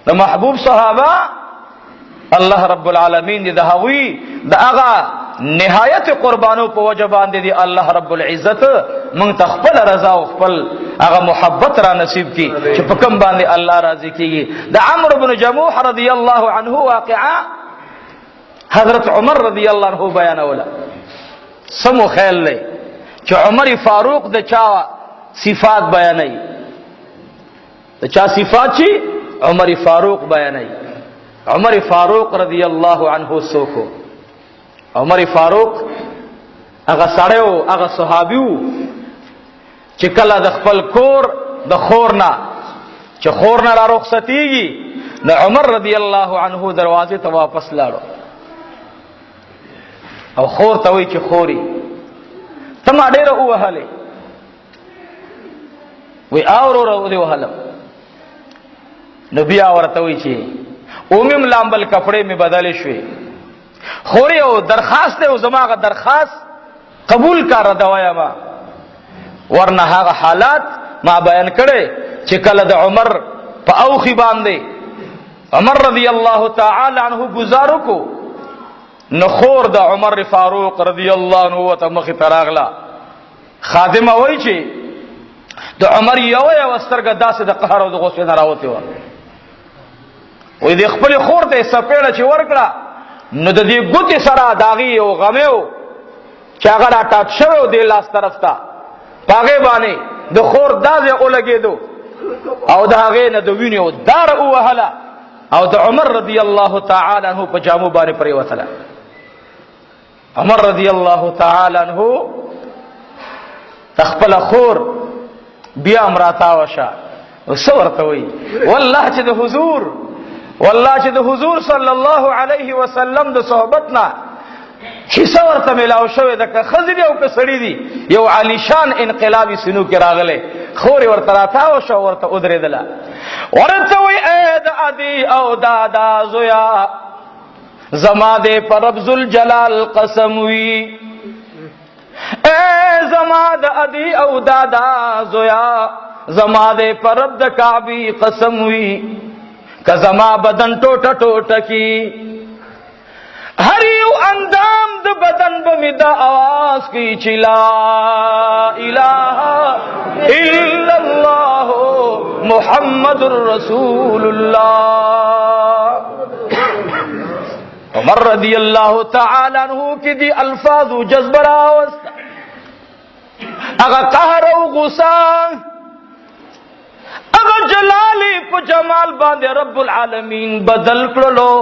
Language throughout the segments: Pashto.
دا محبوب صحابہ اللہ رب العالمین دی دا ہوئی دا اغا نہایت قربانو پا وجبان دی اللہ رب العزت من تخپل رضا و خپل اغا محبت را نصیب کی چھ پکم باندے اللہ راضی کی گی دا عمرو بن جموح رضی اللہ عنہ واقعا حضرت عمر رضی اللہ عنہ بیان اولا سمو خیل لے چھ عمر فاروق دا چا صفات بیانی دا چا صفات چی عمر فاروق بیانی عمر فاروق رضی اللہ عنہ سوکو عمر فاروق اغا سڑیو اغا صحابیو چکلا د خپل کور د خورنا چ خورنا را رخصتیږي د عمر رضی اللہ عنہ دروازه ته واپس لاړو او خور ته وی چې خوري تما ډېر وهله وی اورو دی وهلم نبی اورته وی چې اومم لامبل کپڑے میں بدل شوي خوري او درخواست او زماغه درخواست قبول کار دوایا ما ورنه هغه حالات ما بیان کړي چې کله د عمر په اوخي باندې عمر رضی الله تعالی عنہ گزارو کو نخور د عمر فاروق رضی الله عنه ته مخ تراغلا خادمه وای چې د عمر یو واسترګه داسې د قهر او د غصې نه راوته و وې د خپل خور ته سپېړه چې ورکړه نو د دې ګوتې سره داغي او غمو چې هغه را ټاټ شوی د لاس طرف ته پاغه باندې د خور دازه اولګېدو او د هغه نه د وینو دار او وهلا او د عمر رضی الله تعالی عنہ په جامو باندې پرې وتله عمر رضی الله تعالی عنہ تخپل خور بیا امراتا وشا وسورته وی والله چې د حضور والله چې د حضور صلی الله علیه وسلم د صحبتنا حصہ ورته ملاو شوی د خزری او کسړی دی یو علی شان انقلابی سينو کې راغله خوري ورته راتاو شو ورته ودرېدله ورته وی اے د ادي او دادا زویا زما دې پر رب ذل جلال قسم وی اے زما د ادي او دادا زویا زما دې پر رب د کعبه قسم وی کزما بدن ټوټه ټوټه کی ہر یو اندام د بدن بمیدا آواز کی چی لا الہ الا اللہ محمد رسول اللہ عمر رضی اللہ تعالی عنہ کی دی الفاظ و جذب راوست اگا قہر و غصہ اگا جلالی پا جمال باندے رب العالمین بدل کرلو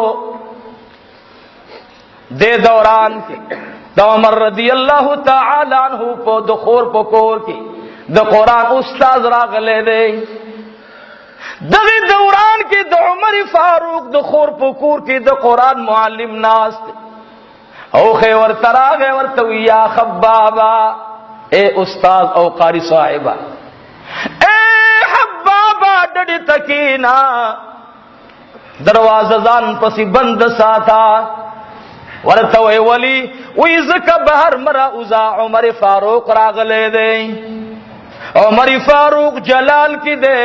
دے دوران کے دا عمر رضی اللہ تعالی عنہ پو دخور پکور کی دا قرآن استاذ راغلے دے دغی دوران کی دا عمر فاروق دخور پکور کی دا قرآن معلم ناس دے او خیور تراغ ورتوی یا خبابا اے استاذ او قاری صاحبہ اے حبابا ڈڑی تکینا دروازہ زان پسی بند ساتا ورتوی ولی ویزک بہر مرا اوزا عمر فاروق راغلے دے عمر فاروق جلال کی دے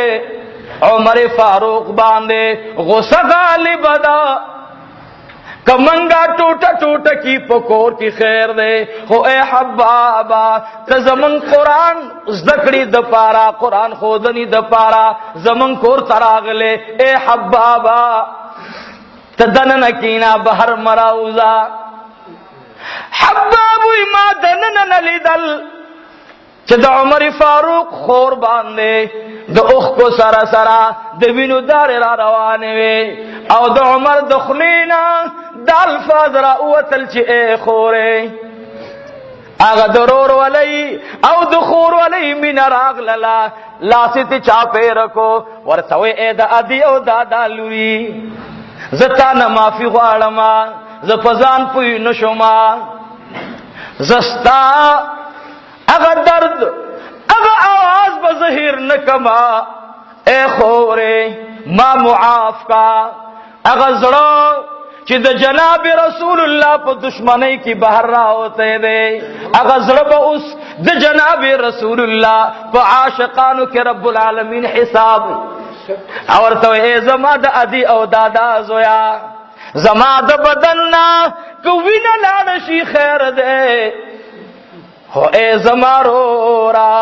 عمر فاروق باندے غصہ غالب دا کمنگا ٹوٹا ٹوٹا کی پکور کی خیر دے ہو اے حبابا تزمن قرآن زدکڑی دپارا قرآن خودنی دپارا زمن کور تراغلے اے حبابا تدنن کینا بہر مراوزا حبابوی ما دنن نلیدل چه دا عمر فاروق خور باندے دا اخ کو سرا سرا دا وینو دار را روانے وے او دا عمر دخلینا دا الفاظ را اوتل چه اے خورے آغا درور ولی او دخور ولی من راغ للا لاست چاپے رکو ورتوے اے دا ادی او دادا لوی زتا نمافی غوارما زپزان پوی نشما زستا اگا درد اگا آواز بظہیر نکما اے خورے ما معاف کا اگا زڑو چی دا جناب رسول اللہ پا دشمنی کی بہر رہا ہوتے دے اگا زڑو با اس دا جناب رسول اللہ پا عاشقانو کے رب العالمین حساب ورته اے زما د ادي او دادا زویا زما د بدننا کوینه لاړ شي خیر ده هو اے زما رورا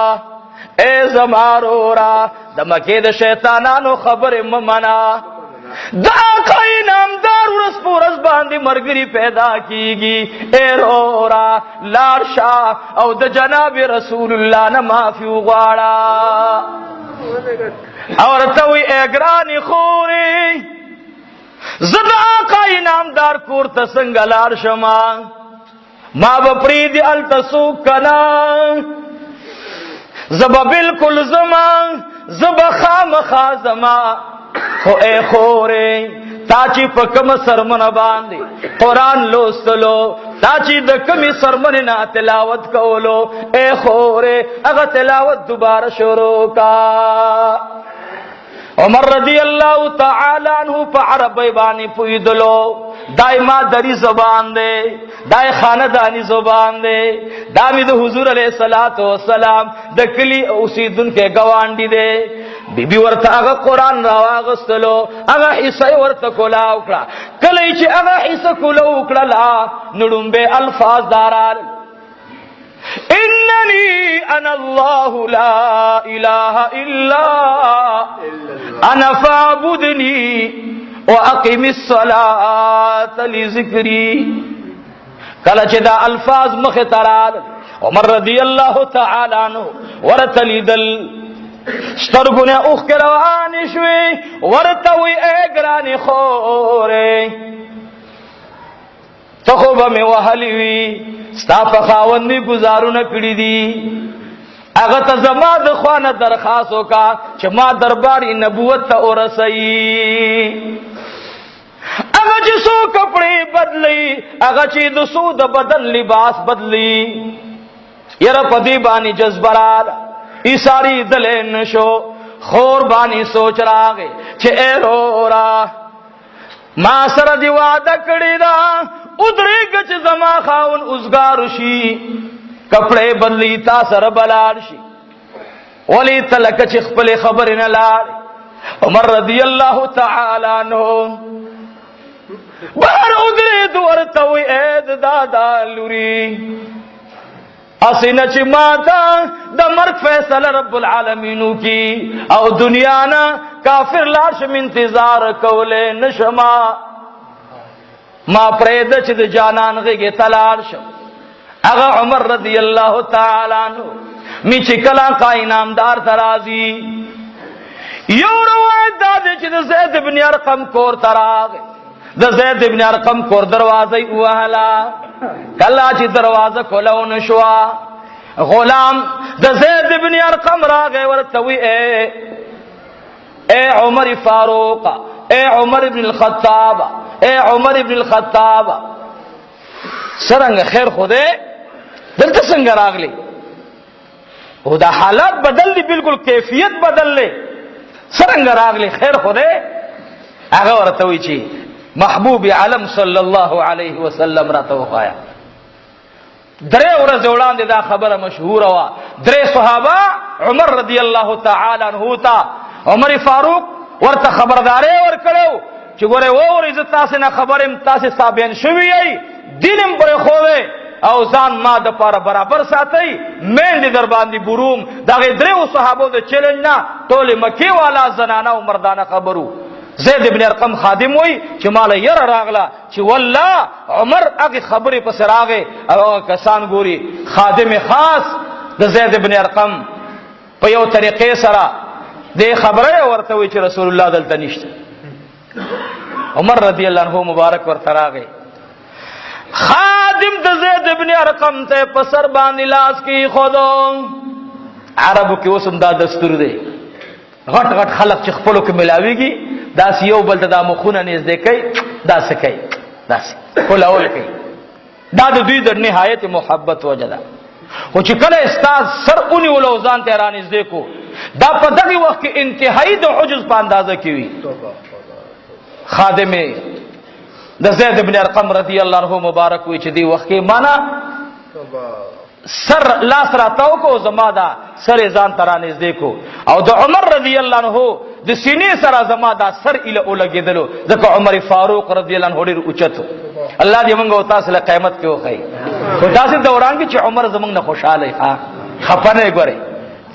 اے زما رورا د مکه د شیطانانو خبر ممنا دا آقا نامدار ورس پورس باندې مرګري پیدا کیږي اے رورا لار شاه او د جناب رسول الله نه معافي وغواړه اورته وی اے ګرانی خوري زدا آقا نامدار کور ته څنګه لار شما ما بپری دی التسو کنا زبا بالکل زما زبا خامخا زما خو اے خورے تاچی پا کم سرمن باندی قرآن لوستلو تاچی دا کمی سرمن نا تلاوت کولو اے خورے اگا تلاوت دوبارہ شروع کا عمر رضی اللہ تعالی عنہ پا عربی بانی پویدلو دائی مادری زبان دے دائی خاندانی زبان دے دامی دا حضور علیہ السلام دا کلی اسی دن کے گوانڈی دے بی بی ورطا اگا قرآن راواغستلو اگا حصہ ورطا کلا اکڑا کلی چی اگا حصہ کلا اکڑا لا نڑن بے الفاظ دارال اننی انا اللہ لا الہ الا انا فعبدنی واقم الصلاة لذکری کلا چی دا الفاظ مخترال عمر رضی اللہ تعالی عنہ ورطلی دل سترگو نے اوخ کے روانی شوی ورطوی اے گرانی خورے تخوبہ میں وحلیوی ستا پخاوندی گزارو نکڑی دی اغتا زما دخوانا درخواستو کا چھ ما درباری نبوت تا ارسئی اگا چی سو کپڑی بدلی اگا چی دسو دا بدن لباس بدلی یر پدی بانی جذبرال ای ساری دلے نشو خور بانی سوچ راگے چھے اے رورا ما سر دی وعدہ کڑی دا ادری گچ زما خاون ازگارشی کپڑے بدلی تا سر بلارشی ولی تلک چخ پلے خبر نلار عمر رضی اللہ تعالی عنہ بار ادری دورتوی اید دادا لوری اسینا چی ماتا دا مرگ فیصل رب العالمینو کی او دنیانا کافر لاشم انتظار کولے نشما ما پرید چی دا جانان غیگی تلار شم اگا عمر رضی اللہ تعالی عنہ می چی کلا قائی نامدار ترازی یو روایت دادی چی دا زید بن ارقم کور تراغی دا زید بن ارقم کور دروازی اوہلا کلا چی دروازہ کھولو نشوا غلام دا زید بن ارقم راگے ورتوی اے عمر فاروق اے عمر بن الخطاب اے عمر بن الخطاب سرنگ خیر خودے دلتا سنگ راگ لی او دا حالات بدل لی بالکل کیفیت بدل لی سرنگ راگ لی خیر خودے آگا ورتوی چی محبوب عالم صلی اللہ علیہ وسلم را توقایا درے ورز اولان دا خبر مشہور ہوا درے صحابہ عمر رضی اللہ تعالی عنہ تا عمر فاروق ورطا خبردارے ورکڑو چی گورے وہ عزت تاسے نا خبرم تاسے سابین شوی ای دینم پر خوے او زان ما دا پارا برابر ساتئی مین دی در باندی بروم دا غی درے صحابہ دا چیلنج نا تولی مکی والا زنانا و مردانا خبرو زید ابن ارقم خادم ہوئی چی مالا یر راغلا چی واللہ عمر اگی خبری پس راغے او کسان گوری خادم خاص دا زید ابن ارقم پیو طریقے سرا دے خبرے ورتوی چی رسول اللہ دلتا نشتا عمر رضی اللہ عنہ مبارک ورت راغے خادم دا زید ابن ارقم تے پسر باندی لاس کی خودو عربو کی وسم دا دستور دے غٹ غٹ خلق چی خپلو کی ملاوی گی دا سیو بلتا دا مخونه نزده کئی دا سکئی دا سی کل اول کئی دا دوی در نهایت محبت وجدا خو چی کل استاز سر اونی ولوزان تیران نزده کو دا پا دقی وقت کی انتہائی دا حجز پا اندازہ کیوی خادم دا زید بن ارقم رضی اللہ عنہ مبارک ہوئی چی دی وقت کی مانا سر لاس راتاو کو زما دا سر زان ترانیز دیکھو او دا عمر رضی اللہ عنہ د سینې سره زما دا سر اله ولګېدلو ځکه عمر فاروق رضی الله عنه ډېر اوچتو. الله دې موږ او تاسو له قیامت کې وښایي. خو داسې دوران کې چې عمر زموږ نه خوشاله خفه نه ګورئ،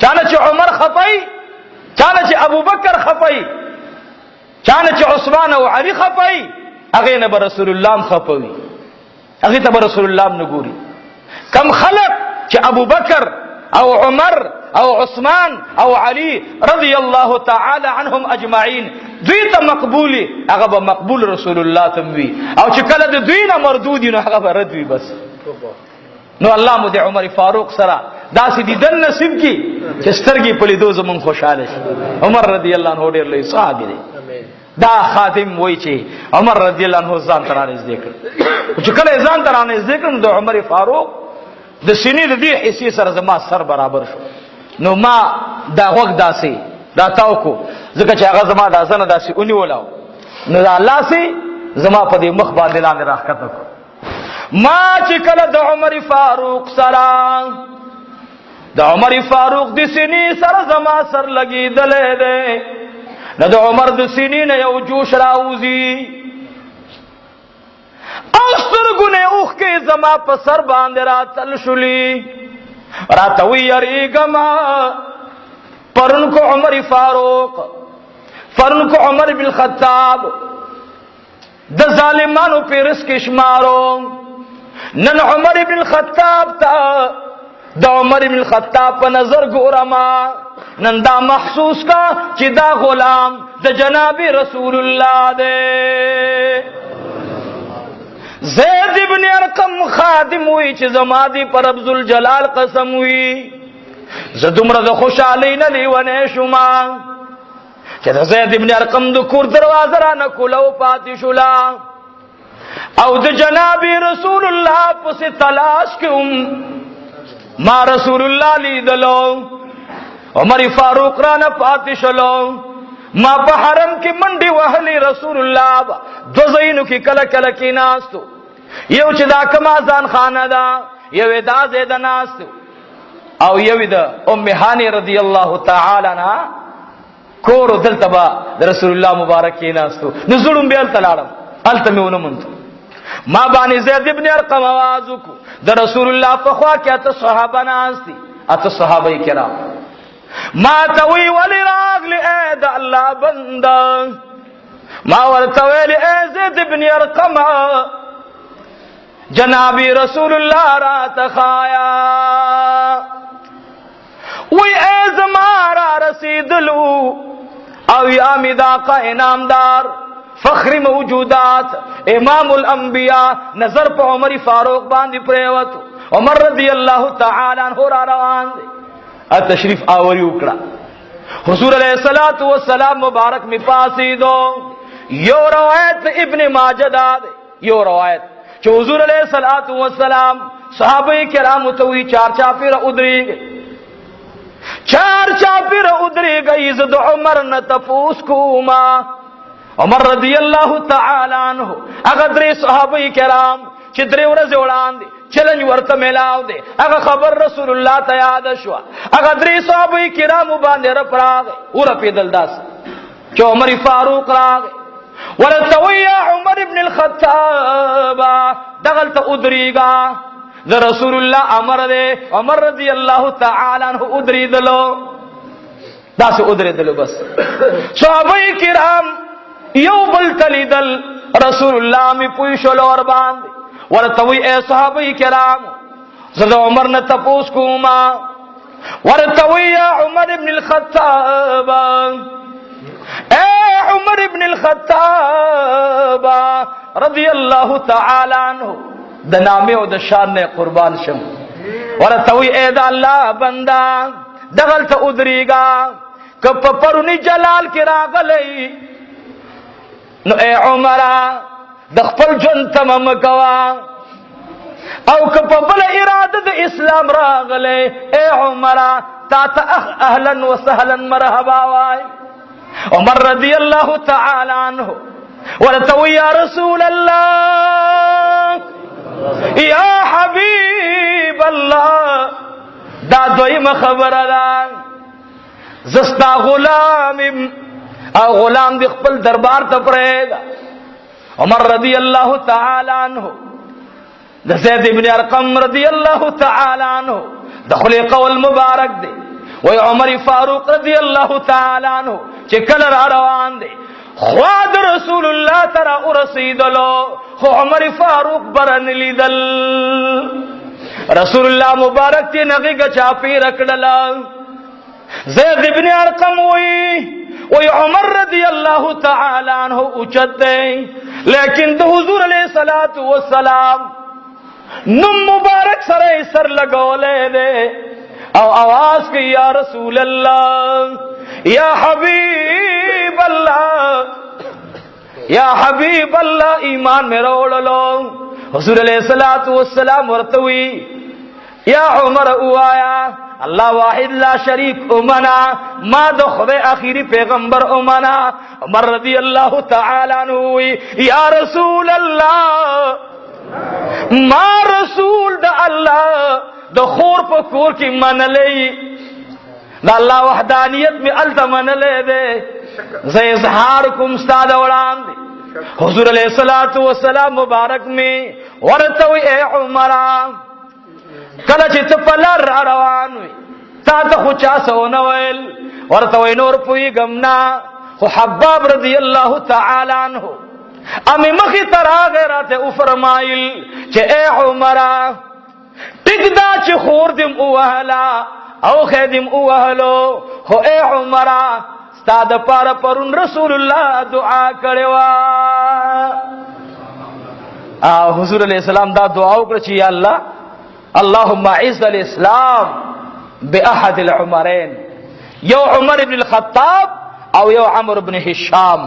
چانه چې عمر خفای، چانه چې ابوبکر خفای، چانه چې عثمان او علي خفای، هغه نه رسول الله خفوي، هغه ته رسول الله نه ګوري. کم خلق چې ابوبکر او عمر او عثمان او علي رضی الله تعالی عنهم اجمعین دوی ته مقبولی، هغه به مقبول رسول الله ته وي، او چې کله د دوی نه مردود نو هغه به رد وي. بس نو الله مو د عمر فاروق سره داسې دیدن نصیب کی چې سترګې په لیدو زمون خوشاله شي. عمر رضی الله عنه ډېر لوی صحابي دی. دا خادم وای چې عمر رضی الله عنه ځان ترانه ذکر چې کله ځان ترانه ذکر د عمر فاروق د سینې د دې حصے سره زما سر برابر شو. نو ما دا وخت داسې دا تاو کو ځکه چې هغه زما د ځنه داسې اونې ولاو، نو دا الله سي زما په دې مخ باندې لاندې راخته کو. ما چې کله د عمر فاروق سره د عمر فاروق د سینې سره زما سر لګېدلې ده، نو د عمر د سینې نه یو جوش راوځي او سترګونه اوښکې زما په سر باندې راتل شولې. راته وی یریږم پرون کو عمر فاروق، پرون کو عمر بن الخطاب د ظالمانو په رزق شمارو، نن عمر بن الخطاب ته د عمر بن الخطاب په نظر ګورما، نن دا محسوس کا چې دا غلام د جناب رسول الله دی. زید ابن ارقم خادم وی چې زما دی پر رب ذوالجلال قسم وی زه دومره د خوشحالۍ نه لیونی شوما چې د زید ابن ارقم د کور دروازه رانه کولو پاتې شولا، او د جناب رسول الله پسې تلاش کوم ما رسول الله لیدلو. عمر فاروق رانه پاتې شلو، ما په حرم کې منډي وهلي رسول الله دو زینو کې کله کله کې ناستو، یو چې دا کما ځان خانه دا، یو دا زید ناستو، او یو دا ام هانی رضی الله تعالی عنها کور دلته با د رسول الله مبارک کې ناستو. نو زړم به تلاړم الته مې ونه مونږ ما باندې زید ابن ارقم आवाज وکړو د رسول الله په خوا کې اته صحابه ناستي، اته صحابه کرام ما توي ولي راغلي اے د الله بنده، ما ورته ویل اے زید ابن ارقم جنابی رسول الله را تخایا، وی اے زما را رسیدلو او یا می دا کا انعامدار فخر موجودات امام الانبیاء نظر په عمر فاروق باندې پریوت. عمر رضی الله تعالی عنہ را روان دي تشریف آوری وکړه. حضور علیہ الصلوۃ والسلام مبارک می پاسیدو. یو روایت ابن ماجه دا ده، یو روایت چې حضور علیہ الصلوۃ والسلام صحابه کرام ته وی چار چاپیر ادریږي، چار چاپیر ادریږي زد عمر نه تفوس کوما. عمر رضی الله تعالی عنہ هغه درې صحابه کرام چې درې ورځې وړاندې چلنج ورته ملاو دی، هغه خبر رسول الله ته یاد شو، هغه درې صحابه کرام باندې رپراغ اور پیدل داس چې عمر فاروق راغ ورته وی عمر ابن الخطاب دغلت ادریگا ذا رسول الله امر دے. عمر رضی الله تعالی عنہ ادریدلو داس ادریدلو. بس صحابه کرام یو بل تلیدل رسول الله می پوښلو ور باندې ورته وی اے صحابه کرام زه عمر نه تپوس کوما، ورته وی عمر ابن الخطاب اے عمر ابن الخطاب رضی الله تعالی عنہ د نامه او د شان نه قربان شم. ورته وی اے د الله بندا دغلت ادریگا کپ پرونی جلال کی راغلی نو اے عمره د خپل جون تمام کوا، او کپ بل اراده د اسلام راغله اے عمره تا ته اهلا وسهلا مرحبا وای. عمر رضی الله تعالی عنہ ورته یا رسول الله یا حبیب الله دا دویم خبره ده زستا غلام او غلام دی خپل دربار ته پرېږه. عمر رضی اللہ تعالی عنہ د زید ابن ارقم رضی اللہ تعالی عنہ د خلق المبارک دی. وی عمر فاروق رضی اللہ تعالی عنہ چې کله را روان دی خواد رسول اللہ ترا ارسیدلو خو عمر فاروق برن لیدل. رسول اللہ مبارک تی نغی گچاپی رکڑلا. زید ابن ارقم وی عمر رضی اللہ تعالی عنہ اچت دے لیکن دو حضور علیہ السلام نم مبارک سرے سر لگولے دے او آواز کی یا رسول اللہ یا حبیب اللہ یا حبیب اللہ ایمان میں روڑ لو. حضور علیہ السلام ورتوی یا عمر اوایا اللہ واحد لا شریک امنا ما دو خدای آخری پیغمبر امنا. عمر رضی اللہ تعالی عنہ یا رسول اللہ ما رسول دا اللہ دا خور پا کور کی من لئی دا اللہ وحدانیت میں التا من لے دے زی اظہار کم استاد اولان دے. حضور علیہ السلام مبارک میں ورتوی اے عمران کله چې ته په لار را روان وي تا ته خو چا څه ونه ویل ورته وایي نور پوهېږم نه خو حباب رضی الله تعالی عنه امې مخې ته راغی راته وفرمایل چې ای عمره ټیک دا چې خور دم ووهله او خی دم ووهلو خو ای عمره ستا دپاره پرون رسول الله دعا کړې وه. حضور علیہ السلام دا دعا وکړه چې یا الله اللهم اعز الاسلام باحد العمرين یو عمر بن الخطاب او یو عمرو بن هشام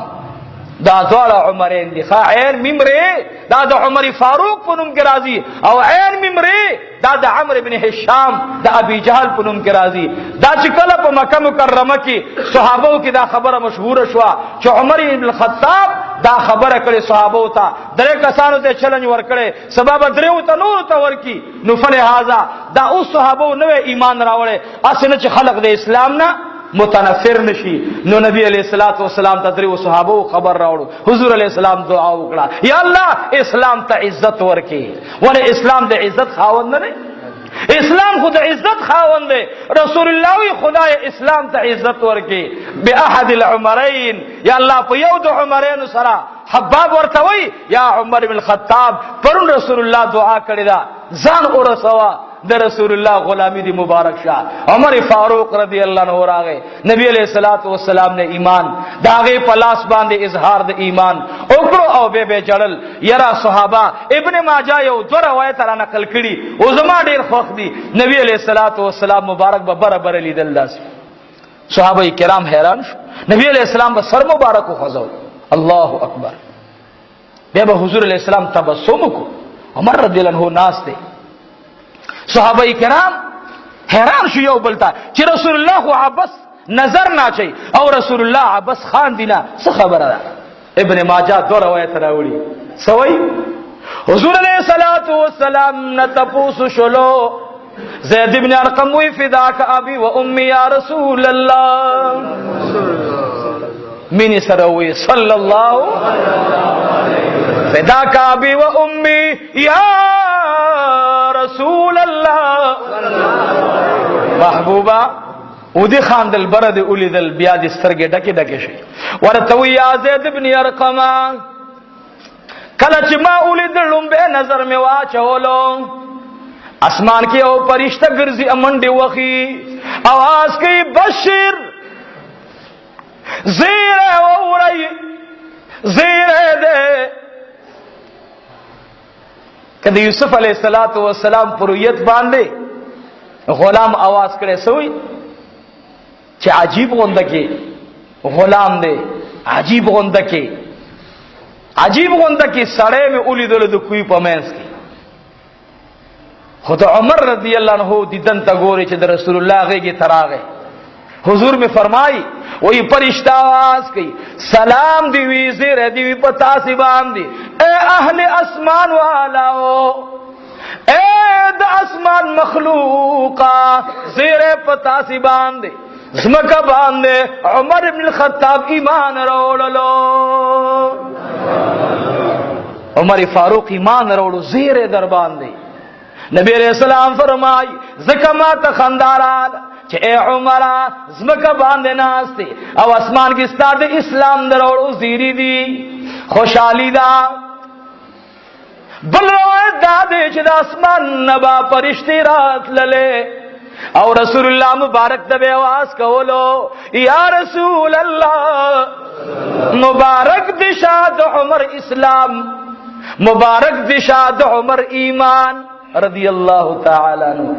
دا دواړه عمرین دي. عین ممره دا د عمر فاروق په نوم کې راځي او عین ممره دا د عمرو بن هشام د ابي جهل په نوم کې راځي. دا چې کله په مکه مکرمه کې صحابو کې دا خبره مشهوره شوه چې عمر بن الخطاب دا خبره کړي صحابو ته درې کسانو ته چلنج ورکړي سبب دریو ته نور ته ورکی نو فلهذا دا اوس صحابو نو ایمان راوړي اسنه چې خلق د اسلام نه متنفر نشي. نو نبی علیہ الصلوۃ والسلام تدریو صحابو خبر راوړو. حضور علیہ السلام دعا وکړه یا الله اسلام ته عزت ورکې ولې اسلام د عزت خاوند نه اسلام خود عزت خاوند دی. رسول الله وی خدای اسلام ته عزت ورکې باحد العمرین یا الله په یو د عمرین سره حباب ورتوي یا عمر بن الخطاب پرون رسول الله دعا کړی دا ځان اورسوا د رسول الله غلامی دی مبارک شاه. عمر فاروق رضی اللہ عنہ راغے نبی علیہ الصلوۃ والسلام نے ایمان داغه پلاس باندې اظہار د ایمان اوکړو او به جړل یرا صحابه ابن ماجه یو دو روایت را نقل کړي او زما ډیر خوښ دي. نبی علیہ الصلوۃ والسلام مبارک به برابر لیدل داس صحابه کرام حیران شو. نبی علیہ السلام به سر مبارک خوځو الله اکبر بیا به حضور علیہ السلام تبسم کو عمر رضی اللہ عنہ ناس دے صحابہ کرام حیران شو یو بلتا چې رسول الله خو عبس نظر نه چي او رسول الله عبس خان دینا څه خبره ده. ابن ماجه دو روایت راوړي سوي حضور علیہ الصلوۃ والسلام نتپوس شلو زید ابن ارقم وی فداک ابي و امي یا رسول الله مینی سروي صلی الله فداک ابي و امي یا رسول اللہ محبوبہ او دی خاندل برد اولیدل بیا دی سترگی ڈکی ڈکی شئی ورطوی یا زید ابن ارقم کلچ ما اولیدل بے نظر میں واچولو اسمان کی او پرشتہ گرزی امنڈی وخی آواز کی بشر زیر ووری زیر دے کدی یوسف علیہ الصلوۃ والسلام پرویت باندې غلام آواز کړي سوی چې عجیب غونډه کې غلام دی عجیب غونډه کې سړی مې ولیدل د کوی په منځ کې خود عمر رضی اللہ عنہ دیدن تا گوری چې د رسول الله غیږ تراغه حضور میں فرمائی وہی فرشتہ آواز کی سلام دی وی زیر دی وی پتا سی باندې اے اہل اسمان والاو اے د اسمان مخلوقا زیر پتا سی باندې زمکا باندے عمر بن الخطاب ایمان روڑلو، عمر فاروق ایمان روڑو زیر در باندے. نبی علیہ السلام فرمائی زکمات خنداران چھ اے عمرہ زمکا باندے ناستے او اسمان کی ستاد اسلام دروڑو زیری دی خوشحالی دا. بل روایت دادے چھ دا اسمان نبا پرشتی رات للے او رسول اللہ مبارک دبے آواز کولو یا رسول اللہ مبارک دشاد عمر اسلام، مبارک دشاد عمر ایمان رضی اللہ تعالی عنہ.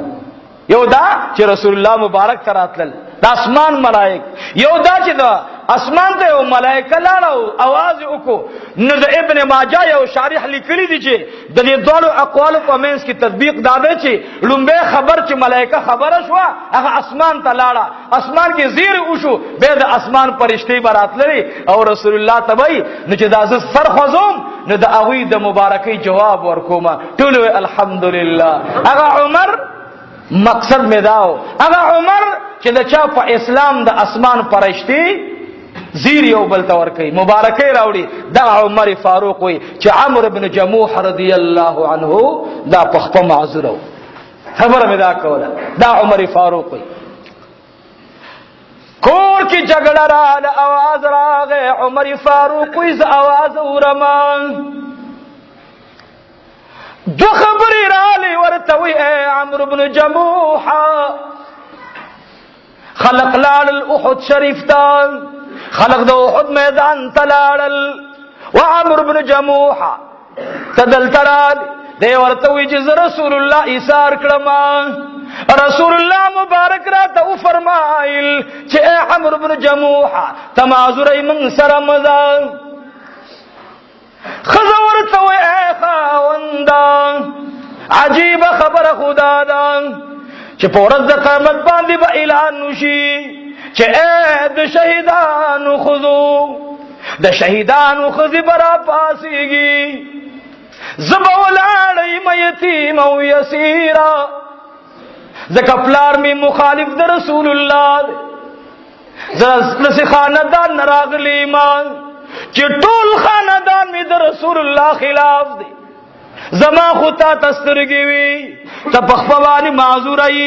یو دا چې رسول الله مبارک تراتل دا اسمان ملائک، یو دا چې دا اسمان ته یو ملائکه لاړو आवाज وکړو. نو د ابن ماجه یو شارح لیکلی دی چې د دې دوه اقوالو په منځ کې تطبیق دا دی چې لومبه خبر چې ملائکه خبره شو هغه اسمان ته لاړه، اسمان کې زیر وشو، به د اسمان فرشتي براتلري او رسول الله تبي نو چې دا ز سر خوزوم نو د هغه د مبارکي جواب ورکوما ټول الحمدلله. هغه عمر مقصد میں داو اگا عمر چې د چا په اسلام د اسمان پرشتي زیر یو بل تور کوي مبارکي راوړي دا عمر فاروق وي چې عمرو بن جموح رضی الله عنه دا پخپه معذور خبر مې دا کوله دا عمر فاروق وي. کور کی جګړه را د आवाज راغې عمر فاروق وي ز आवाज ورمان دو خبری رالی ورتوی اے عمرو بن جموح خلق لال الاحد شریف تان خلق دو احد میدان تلال وعمرو بن جموح تدل ترال دے ورتوی جز رسول اللہ ایثار کرما رسول اللہ مبارک را تو فرمائل چھے اے عمرو بن جموح تمازر من سرمزان خزور تو اے خاوندان عجیب خبر خدا دان چھ پورز قیمت باندی با اعلان نوشی چھ اے د شہیدان خزو د شہیدان خزی برا پاسیگی زبولاڑی میتیم او یسیرا زکپلار میں مخالف در رسول اللہ زرسی خاندان نراغلی ایمان چې ټول خاندان می د رسول الله خلاف دی زما خطا تسترګي وي ته پخپوانی معذور ای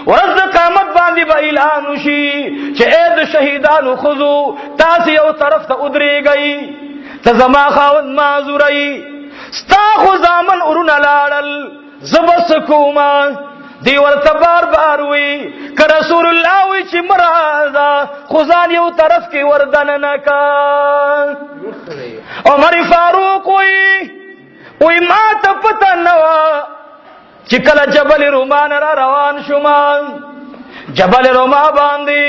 ورځ قیامت باندې به اعلان وشي چې اې د شهیدانو خذو تاسو یو طرف ته ودرېږئ ته زما خاوند معذور ای ستا خو زامن ورونه لاړل زبس کوما دی ورته بار بار وی که رسول الله وی چې مرازا خزان یو طرف کې وردن نکا. عمر فاروق وی ما ته پته نوا چې کله جبل رومان را روان شوما جبل روما باندې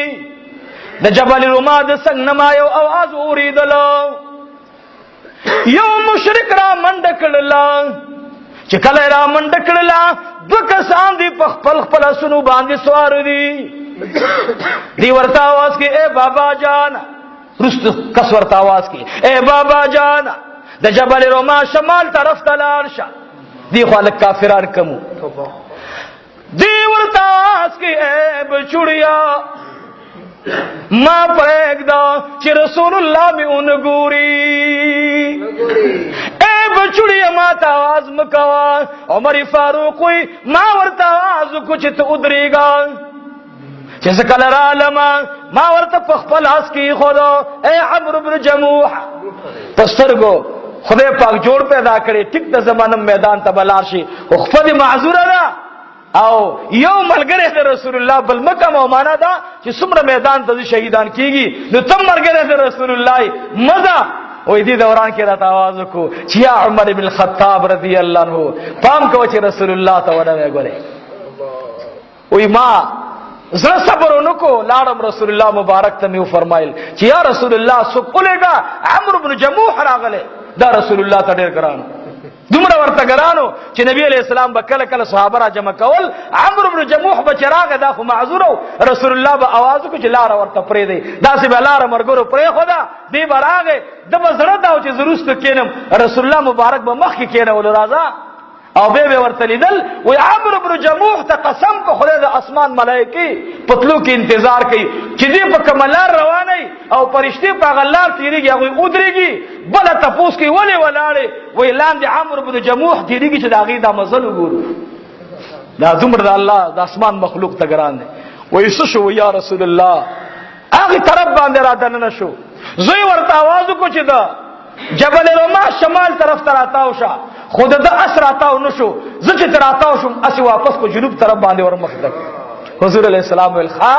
د جبل روما د څنګه نما یو आवाज اوریدلو یو مشرک را منډ کړل چې کله را منډ کړل دو کسان دی پخپل خپل سنو باندې سوار دی دی ورتا आवाज کې اے بابا جان رست کس ورتا आवाज کې اے بابا جان د جبل روما شمال طرف ته لاړ شه دی خلک کافران کمو دی ورتا आवाज کې اے بچړیا ما پرېږدا چې رسول الله می اونګوري اے بچړیا ما ته आवाज مکوا. عمر فاروق وی ما ورته आवाज کو چې ته ودرېګا چې ځکه عالم ما ورته په خپل لاس کې خدا اے عمرو بن جموح پسترګو خدای پاک جوړ پیدا کړي ټیک د زمانه میدان ته بلار شي او خپل معذور نه او یو ملګری د رسول الله بل مکه مومانه دا چې څومره میدان ته شهیدان کیږي نو تم ملګری د رسول الله مزه وې دې دوران کې راته आवाज وکړو چې یا عمر بن الخطاب رضی الله عنه پام کو چې رسول الله ته ونه غولې وې ما زړه صبر ونکو لاړم رسول الله مبارک ته مې فرمایل چې یا رسول الله سو کولېګا عمرو بن جموح راغله دا رسول الله ته ډېر ګران دومره ورته ګرانو چې نبی علیہ السلام به کله کله صحابه را جمع کول عمرو بن جموح به چراغ دا خو معذور رسول الله به आवाज کو چې لار ورته پرې دی داسې به لار مرګرو پرې خدا دی براغه د بزړه دا چې زروست کینم رسول الله مبارک به مخ کې کینول راځه او به ورته لیدل وی عمرو بن جموح ته قسم په خدای د اسمان ملائکی پتلو کې انتظار کوي چې دې په کملار رواني او فرشتي په غلار تیریږي هغه ودرېږي بل تاسو کې ولې ولاړې وی لاندې عمرو بن جموح تیریږي چې دا غي دا مزل وګورو دا زمر د الله د اسمان مخلوق ته ګران دی وی څه شو یا رسول الله هغه طرف باندې را دننه شو زوی ورته आवाज وکړ چې دا جبل رما شمال طرف ته راتاو شه خود د اسر راتاو نشو زکه تر راتاو شم اسی واپس کو جنوب طرف باندې ورمخته حضور علیہ السلام الخا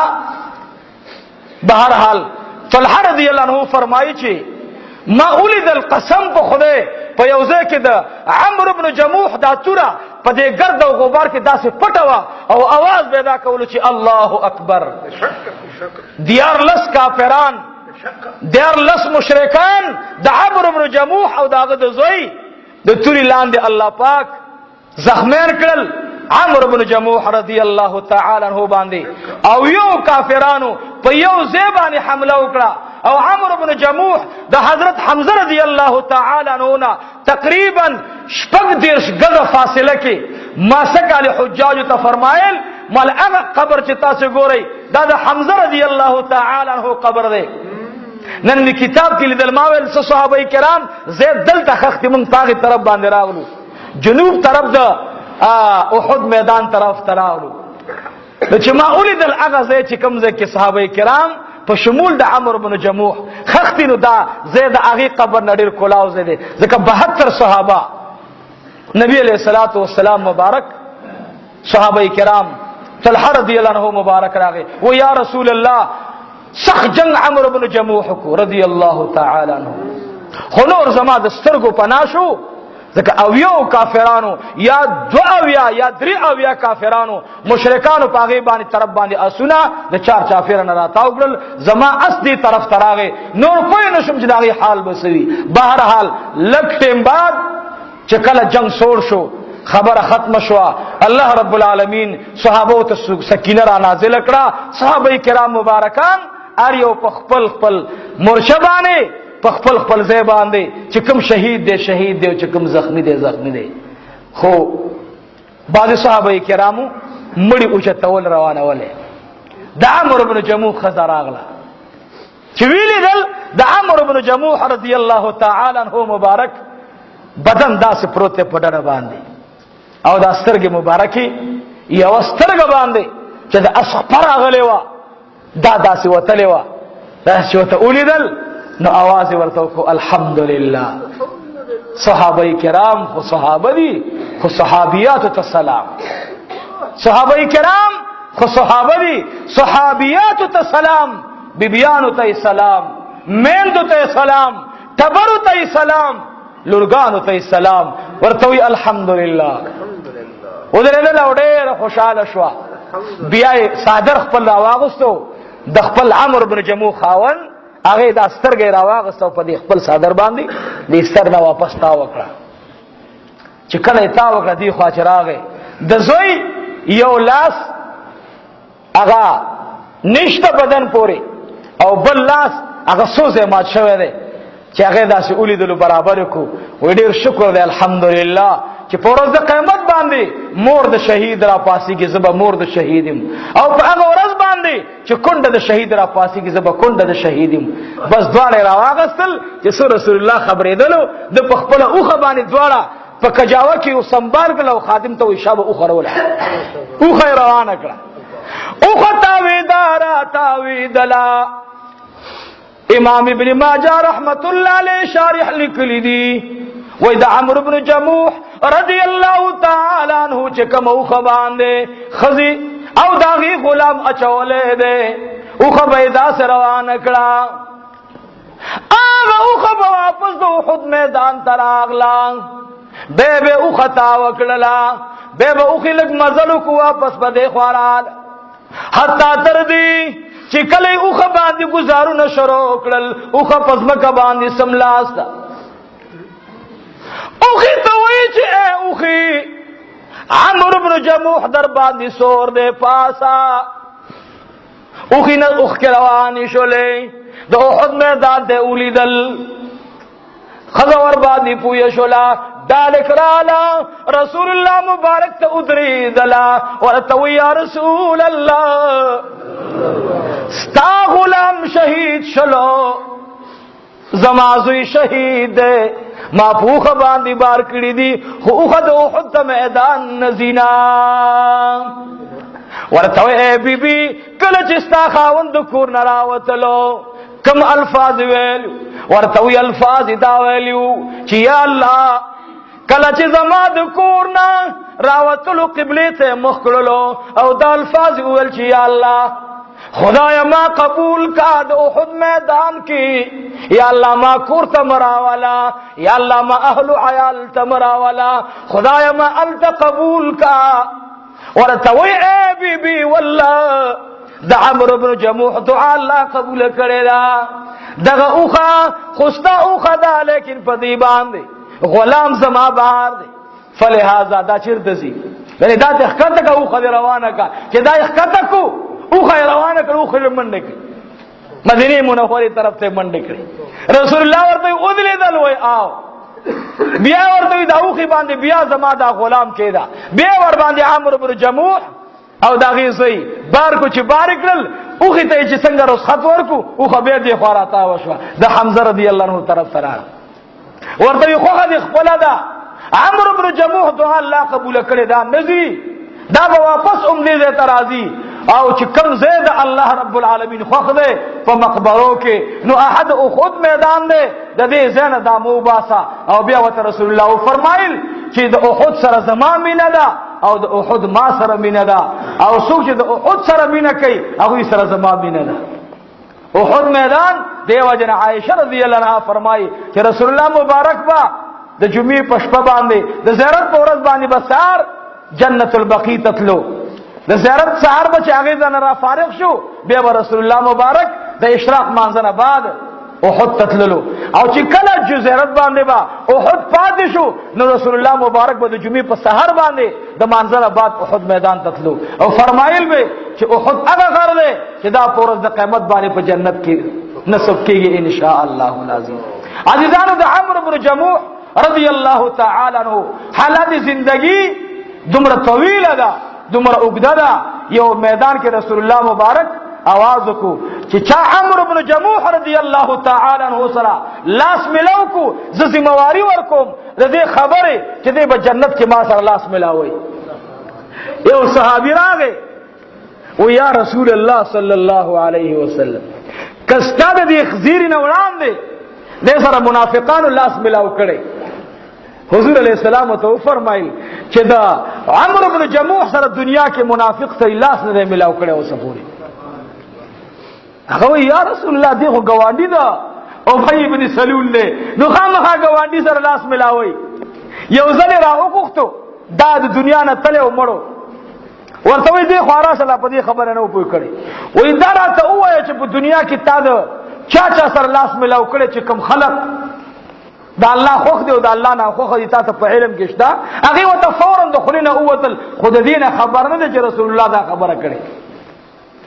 بهر حال طلحه رضی الله عنه فرمایي چې ما اولد القسم په خدای په یوځه کې د عمرو بن جموح دا توره په دې ګرد او غبار کې داسې پټوا او आवाज پیدا کول چې الله اکبر دیار لس کافران دیار لس مشرکان د عمرو بن جموح او داغه د زوی د توري لاندې الله پاک زخمین کړل عمرو بن جموح رضی الله تعالی عنہ باندې او یو کافرانو په یو زیبانی حمله وکړه او عمرو بن جموح د حضرت حمزه رضی الله تعالی عنہ تقریبا شپږ دیرش غزه فاصله کې ما سکه حجاج ته فرمایل مال هغه قبر چې تاسو ګورئ دا د حمزه رضی الله تعالی عنہ قبر دی نن می کتاب کې لیدل ما ویل صحابه کرام زید دلته خخت مونږ تاغه طرف باندې راغلو جنوب طرف د احد میدان طرف تراغلو چې ما اولیدل هغه ځای چې کوم ځای کې صحابه کرام په شمول د عمرو بن جموح خختینو دا زید هغه قبر نډیر کولاو زده ځکه 72 صحابه نبی علیہ الصلوۃ والسلام مبارک صحابه کرام طلحه رضی الله عنه مبارک راغه و یا رسول الله سخ جنگ عمرو بن جموح کو رضی الله تعالی عنہ خنور زما د سترګو پناشو ځکه او یو کافرانو یا دو اویا یا درې اویا کافرانو مشرکانو پاغي باندې طرف باندې اسونه د چار چافرانو راتاو کړل زما اصلي طرف تراغه نور کوئی نشم چې داغي حال بسوي بهر حال لک ټیم بعد چې کله جنگ سوړ شو خبره ختم شو الله رب العالمین صحابه ته سکینه را نازل کړه صحابه کرام مبارکان اریو په خپل خپل مرشدانه په خپل خپل ځای باندې چې کوم شهید دی شهید دی او چې کوم زخمی دی زخمی دی خو بعض صحابه کرامو مړی اوچتول روانه وله د عمرو بن جموح خزر اغلا چې ویل دل د عمرو بن جموح رضی الله تعالی عنہ مبارک بدن داسې پروت په ډډه باندې او د سترګې مبارکي یو سترګ باندې چې د اصفر غلې وا دا داسې وتلې وا داسې وته اولیدل نو आवाज ورته کو الحمدلله صحابه کرام خو صحابه دي خو صحابيات ته سلام صحابه کرام خو صحابه دي صحابيات ته سلام بیبيانو ته سلام میندو ته سلام تبرو ته سلام لورګانو ته سلام ورته وی الحمدلله ودرنه ډېر خوشاله شو بیا صادر خپل راواغستو د خپل عمرو بن جموح خاون هغه د سترګې راواغستو په دې خپل صادر باندې د سترګې واپس تا وکړه چې کله تا وکړه دی خوا چراغه د زوی یو لاس هغه نشته بدن پوري او بل لاس هغه سوزه مات شوی دی چې هغه داسې اولیدلو برابر کو وې ډیر شکر دی الحمدلله چې په ورځ د قیامت باندې مور د شهید را پاسي کې زبا مور د شهیدم او په هغه ورځ باندې چې کونډه د شهید را پاسي کې زبا کونډه د شهیدم بس دواړه راواغستل چې رسول الله خبرې دلو د خپل اوخه باندې دواړه په کجاوه کې او سنبال کړه او خادم ته وشابه اوخه وروله اوخه روانه کړه اوخه تاویدلا امام ابن ماجه رحمت الله علیه شارح لیکلی دی وای د عمرو بن جموح رضی الله تعالی عنہ چې کوم اوخه باندې خزي او داغي غلام اچولې ده اوخه پیدا سره روان کړه هغه اوخه واپس د احد میدان تراغلا به اوخه تا وکړه به اوخه لګ مزل کو واپس بده خوارال حتا تر دی چې کله اوخه باندې گزارو نشرو کړل اوخه پزمکه باندې سملاستا اوخی تو وی چې اوخی عمرو بن جموح در باندې سور دے پاسا اوخی نه اوخ رواني شولې د احد میدان ته اولیدل خزور باندې پوی شولا دالک رالا رسول اللہ مبارک تا ادری دلا ورتو یا رسول اللہ ستا غلام شہید شلو زمازوی شہید دے ما پوخ باندی بار کری دی خوخ دو حد میدان نزینا ورتو اے بی بی کلچستا خاوند کور نراوتلو کم الفاظ ویلو ورتوی الفاظ دا ویلو چی یا اللہ کلچ زماد کورنا راوتلو قبلی تے مخللو او دا الفاظ ویل چی یا اللہ خدایا ما قبول کا دو احد میدان کی یا اللہ ما کور تمراولا یا اللہ ما اہل عیال تمراولا خدایا ما انت قبول کا ورتوی اے بی بی واللہ دا عمرو بن جموح دعا اللہ قبول کرے دا دغا اوخا خستا اوخا دا لیکن پدی باندے غلام زما بہار دے فلہذا دا چردزی یعنی دا تخکتا کا اوخا دی روانا کا کہ دا اخکتا کو اوخا روانا کر اوخا منڈے کر مدینی منوری طرف سے منڈے کر رسول اللہ ورطوی ادلی دلوئے آو بیا ورطوی دا اوخی باندے بیا زما دا غلام کے دا بیا ور باندے عمرو بن جموح او دا غي سي بار کو چې بارک لل او خي ته چې څنګه روس خط ورکو او خبر دی خواراتا وشو د حمزه رضی الله عنه طرف سره ورته خو خد خپل دا عمرو بن جموح دعا الله قبول کړي دا نزي دا واپس دې ترازی او چې کم زید الله رب العالمین خو خده په مقبرو کې نو احد او خود میدان دی د دې زنه د مو باسا او بیا وت رسول الله فرمایل چې د احد سره زما مینه ده او د احد ما سره مینه ده او څوک چې د احد سره مینه کوي هغه سره زما مینه ده احد میدان دیو جن عائشہ رضی الله عنها فرمایي چې رسول الله مبارک با د جمعې پښپ باندې د زیارت په ورځ باندې بسار جنت البقیع تتلو د زیارت سحر بچ هغه ځنه را فارغ شو بیا رسول الله مبارک د اشراق مانځنه بعد احد تتللو او چې کله چې زیارت باندې با احد پاتې شو نو رسول الله مبارک به د جمعې په سحر باندې د مانځنه بعد احد میدان تتلو او فرمایل به چې احد هغه غر دی چې دا پورز د قیامت باندې په جنت کې نصب کېږي ان شاء الله العظیم. عزیزانو د عمرو بن جموح رضی الله تعالی عنہ حالت زندگی دومره طویله ده دومره اوږده ده یو میدان کې رسول الله مبارک आवाज کو چې چا عمرو بن جموح رضی الله تعالی عنہ سره لاس ملاو کو ز ذمہواری ورکوم د دې خبره چې دې په جنت کې ما سره لاس ملاوي. یو صحابي راغی او یا رسول الله صلی الله علیه وسلم کستا دې خزیر نه وړاندې دې سره منافقانو لاس ملاو کړي. حضور علیہ السلام تو فرمایل چې دا عمرو بن جموح سره دنیا کې منافق ته لاس نه ملاو کړي او صفوري هغه یا رسول الله دغه گواندی دا او ابی بن سلول له نو خامخا گواندی سره لاس ملاوي یو ځل را وکړو دا د دنیا نه تله او مړو ورته وی دی خورا سره په دې خبره نه پوي کړي وې دا راته وایي چې په دنیا کې تا دا چا سره لاس ملاو کړي چې کم خلق دا الله خوخ دی او دا الله نه خوخ دی تاسو په علم کې شته هغه وته فورا دخلنا اوتل خود دینه خبر نه چې رسول الله دا خبره کړي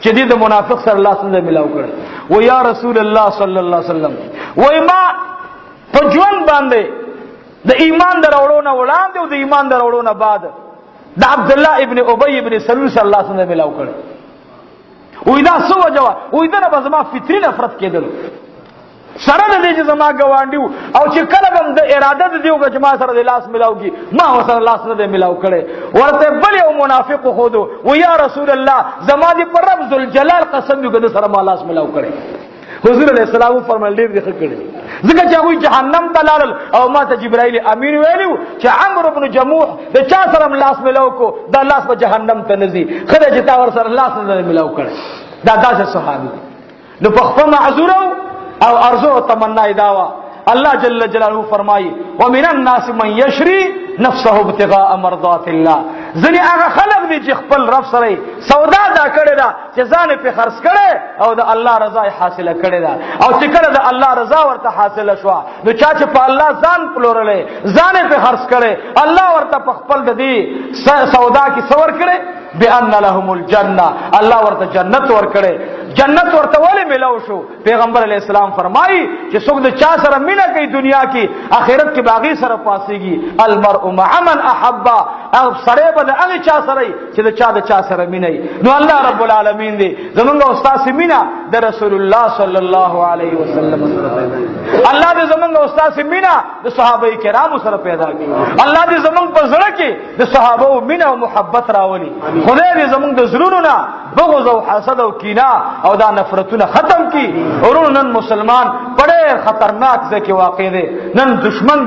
چې دې د منافق سره الله سره ملاو کړي و یا رسول الله صلی الله علیه وسلم وای ما په ژوند باندې د ایمان دروړو نه وړاندې او د ایمان دروړو نه بعد د عبد الله ابن ابي ابن سلول صلی الله علیه وسلم ملاو کړي وای دا سو جواب وای دا به زما فطری نفرت کېدل سره د دې چې زما ګوانډیو او چې کله هم د اراده د دیو چې ما سره د لاس ملاوږي ما سره لاس نه ملاو کړي ورته بل یو منافق خودو و یا رسول الله زما دې پر رب ذل جلال قسم دې کده سره ما لاس ملاو کړي. حضور علیہ السلام فرمایل دې کړي ځکه چې هغه جهنم ته لاړل او ما ته جبرائیل امین ویلو چې عمرو بن جموح د چا سره لاس ملاو کو دا لاس په جهنم ته نزي خدای چې تا ور سره لاس نه ملاو کړي دا داسې صحابي نو په خپل معذور او ارزو و تمنا داوا اللہ جل جلالہ فرمائی ومن الناس من یشری نفسه ابتغاء مرضات الله ځنی هغه خلق دي چې خپل رب سره سودا دا کړی دا چې ځان په خرڅ کړي او د الله رضا حاصله کړي دا او چې کړه د الله رضا ورته حاصله شو نو چا چې په الله ځان پلورلې ځان په خرڅ کړي الله ورته په خپل د دې سودا کې څور کړي بان لهم الجنه الله ورته جنت ور کړي جنت ورته ولې ملاو شو؟ پیغمبر علیہ السلام فرمایي چې څوک د چا سره مینه کوي دنیا کې آخرت کې باغی سره پاسيږي. المرء مع من احب، او سره به د هغه چا سره چې د چا سره مینه. نو الله رب العالمین دې زمونږ استاد مینه د رسول الله صلی الله علیه وسلم سره پیدا کړي. الله دې زمونږ استاد مینه د صحابه کرامو سره پیدا کړي. الله دې زمونږ په زړه کې د صحابه مینه او محبت راولي. خدای دې زمونږ د زړونو نه بغض او حسد او کینه او دا نفرتونه ختم کړي. ورونو نن مسلمان بڑے خطرناک ځکه واقع دی. نن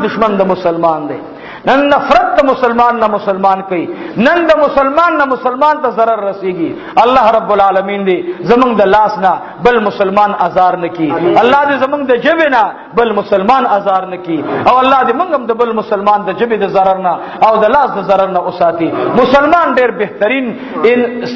دشمن د مسلمان دی. نن نفرت د مسلمان نه مسلمان کوي. نن د مسلمان نه مسلمان ته ضرر رسیږي. الله رب العالمین دې زمونږ د لاس نه بل مسلمان ازار نکي. الله دې زمونږ د جبه نه بل مسلمان ازار نکي. او الله دې موږ هم د بل مسلمان د جبه د ضرر نه او د لاس د ضرر نه اوساتي. مسلمان ډېر بهترین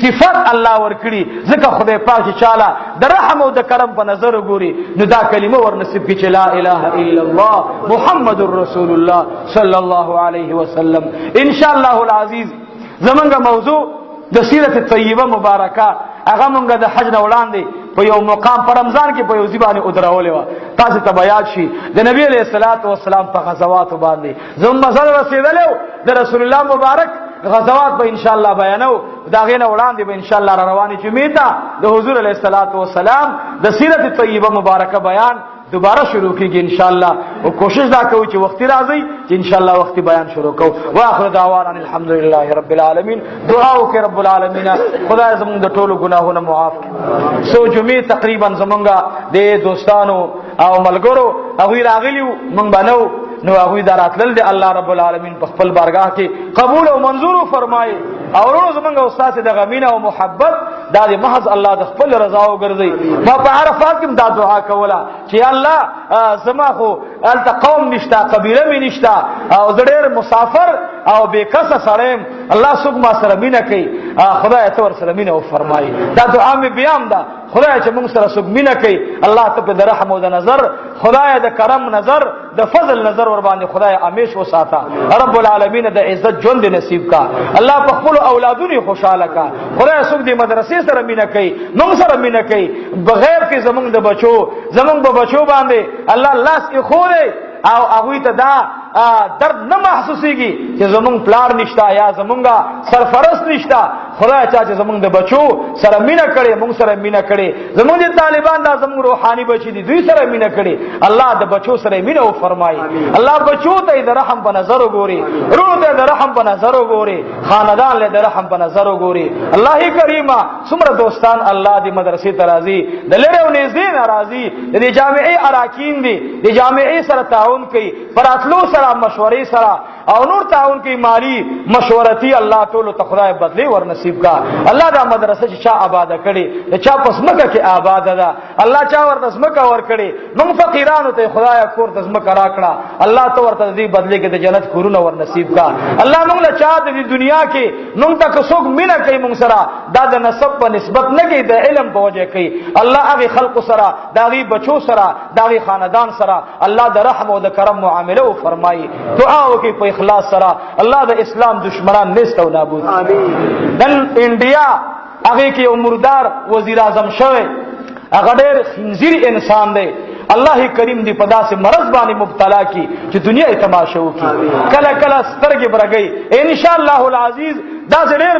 صفات الله ورکړي، ځکه خدای پاک چې چاله د رحم او د کرم په نظر ګوري نو دا کلمه ور نصیب کړي چې لا اله الا الله محمد رسول الله صلی الله علیه وسلم. ان شاء الله العزیز زمونږ موضوع د سیرت طیبه مبارکه هغه مونږ د حج نه وړاندې په یو مقام په رمضان کې په یو ځبانه ودرولې و. تاسو ته بیان شي د نبی علیہ الصلوۃ والسلام په غزوات باندې زموږ مسل رسیدلو د رسول الله مبارک غزوات به ان شاء الله بیانو. دا غینه وړاندې به ان شاء الله رواني جمعې ته د حضور علیہ الصلوۃ والسلام د سیرت طیبه مبارکه بیان دوباره شروع کیږي ان شاء الله. او کوشش دا کوو چې وختي راځي چې ان شاء الله وختي بیان شروع کوو. واخر دعوانا الحمدلله رب العالمین. دعا وکړه رب العالمین خدای زموږ د ټولو ګناهونو معاف کړي. سو جمعې تقریبا زمونږه د دوستانو او ملګرو هغه راغلیو مونږ بنو نو هغه دراتل دي. الله رب العالمین په خپل بارگاه کې قبول او منظور فرمایي. او ورونو زمونږ استاد د غمینه او محبت دا د محض الله د خپل رضا او ګرځي. ما په عرفات کې دا دعا کوله چې الله زما خو الته قوم نشتا قبیله می نشتا او زړه مسافر او بیکسه سړیم الله څوک ما سره مینه کوي خدای ته ور سره مینه او فرمایي. دا دعا می بیان ده خدای چې موږ سره څوک مینه کوي الله ته په رحم او د نظر خدای د کرم نظر د فضل نظر ور باندې خدای امیش وساته. رب العالمین د عزت ژوند نصیب کا. الله په خپل اولادونو خوشاله کا. خدای څوک د مدرسې سره مینه کوي موږ سره مینه کوي بغیر کې زمونږ د بچو زمونږ په بچو باندې الله لاس یې خوره او هغه ته دا درد نه محسوسيږي چې زمونږ پلار نشتا یا زمونږه سرپرست نشتا. خدای چې زمونږ د بچو سره مینه کړي موږ سره مینه کړي. زمونږ د طالبان دا زمونږ روحاني بچي دي دوی سره مینه کړي. الله د بچو سره مینه او فرمایي. الله بچو ته د رحم په نظر وګوري، ورونو ته د رحم په نظر وګوري، خاندان له د رحم په نظر وګوري. الله کریمه څومره دوستان الله د مدرسې ته راځي د لره او نږدې ناراضي د جامعي اراکین دي د جامعي سره تعاون کوي پراتلو سره مشورې سره او نور تعاون کوي مالی مشورتي. الله تعالی ته خدای بدلی ور نصیب کا. الله دا مدرسه چې چا آباد کړي چا پسمکه کې آباد ده الله چا ورته سمکه ور کړي. موږ فقیرانو ته خدای کور ته سمکه راکړه الله ته ورته دې بدلی کې د جنت کورونه ور نصیب کا. الله موږ له چا د دنیا کې موږ ته څوک مینه کوي موږ سره دا د نسب په نسبت نه کوي د علم په وجه کوي. الله هغه خلق سره داغي بچو سره داغي خاندان سره الله د رحم او د کرم معامله او فرمایي. دعا وکي په اخلاص سره الله د اسلام دشمنان نست او نابود. امين. نن انډیا هغه کې یو مردار وزیر اعظم شوی هغه ډېر خنزیر انسان دی. الله کریم دی په داسې مرض باندې مبتلا کی چې دنیا یې تماشا وکړي. کله کله سترګې برګي ان شاء الله العزیز دا ډېر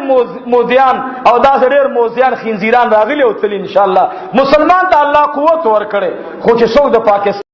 مودیان او دا ډېر موزیان خنزیران راغلي او تل ان شاء الله مسلمان ته الله قوت ورکړي. خو چې څوک د پاکستان